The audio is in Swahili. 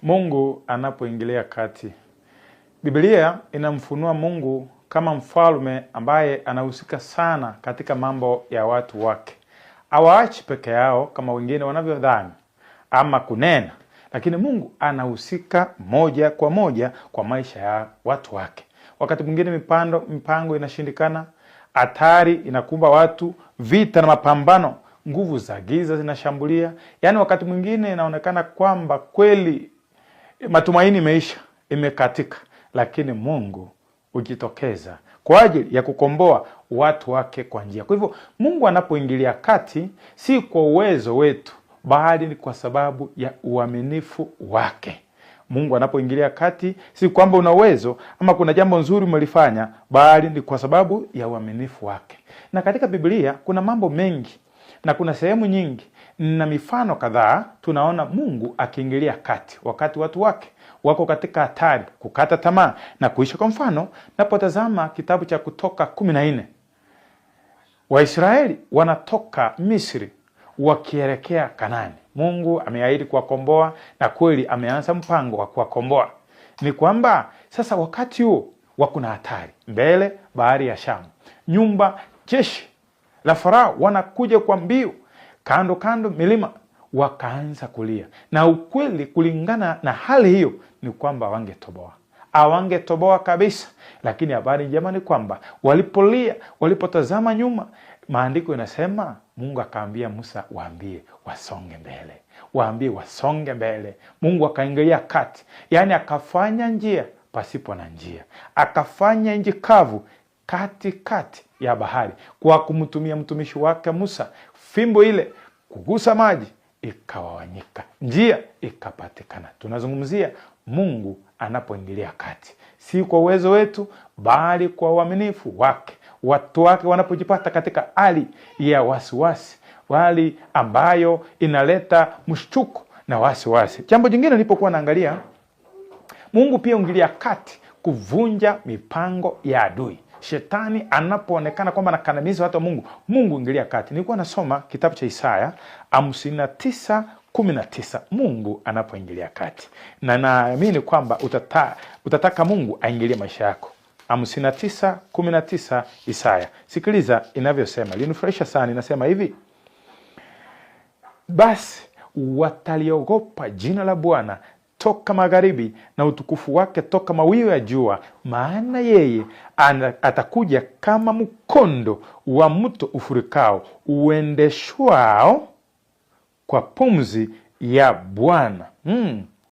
Mungu anapoingilia kati. Biblia inamfunua Mungu kama mfalme ambaye anahusika sana katika mambo ya watu wake. Hawaachi peke yao kama wengine wanavyodhani ama kunena, lakini Mungu anahusika moja kwa moja kwa maisha ya watu wake. Wakati mwingine mipango inashindikana, hatari inakumba watu, vita na mapambano, nguvu za giza zinashambulia. Yaani wakati mwingine inaonekana kwamba kweli matumaini imeisha, imekatika, lakini Mungu hujitokeza kwa ajili ya kukomboa watu wake kwa njia. Kwa hivyo Mungu anapoingilia kati si kwa uwezo wetu, bali ni kwa sababu ya uaminifu wake. Mungu anapoingilia kati si kwamba una uwezo ama kuna jambo nzuri umelifanya, bali ni kwa sababu ya uaminifu wake. Na katika Biblia kuna mambo mengi na kuna sehemu nyingi na mifano kadhaa tunaona Mungu akiingilia kati wakati watu wake wako katika hatari, kukata tamaa na kuisha. Kwa mfano, napotazama kitabu cha Kutoka 14, Waisraeli wanatoka Misri wakielekea Kanaani. Mungu ameahidi kuwakomboa na kweli ameanza mpango wa kuwakomboa. Ni kwamba sasa wakati huo wakuna hatari. Mbele bahari ya Shamu, nyumba jeshi la Farao wanakuja kwa mbio, kando milima, wakaanza kulia. Na ukweli kulingana na hali hiyo ni kwamba hawangetoboa kabisa. Lakini habari njema ni kwamba walipolia, walipotazama nyuma, maandiko inasema Mungu akaambia Musa, waambie wasonge mbele. Mungu akaingilia kati, yaani akafanya njia pasipo na njia, akafanya nchi kavu katikati ya bahari kwa kumtumia mtumishi wake Musa. Fimbo ile kugusa maji ikawawanyika, njia ikapatikana. Tunazungumzia Mungu anapoingilia kati, si kwa uwezo wetu, bali kwa uaminifu wake. Watu wake wanapojipata katika hali ya wasiwasi, hali ambayo inaleta mshtuko na wasiwasi. Jambo jingine nilipokuwa naangalia, Mungu pia ingilia kati kuvunja mipango ya adui. Shetani anapoonekana kwamba anakandamiza watu wa Mungu, Mungu ingilia kati. Nilikuwa nasoma kitabu cha Isaya 59:19. Mungu anapoingilia kati. Na naamini kwamba utataka Mungu aingilie maisha yako. 59:19 Isaya. Sikiliza inavyosema. Linifurahisha sana. Inasema hivi: basi wataliogopa jina la Bwana toka magharibi, na utukufu wake toka mawio ya jua. Maana yeye atakuja kama mkondo wa mto ufurikao, uendeshwao kwa pumzi ya Bwana.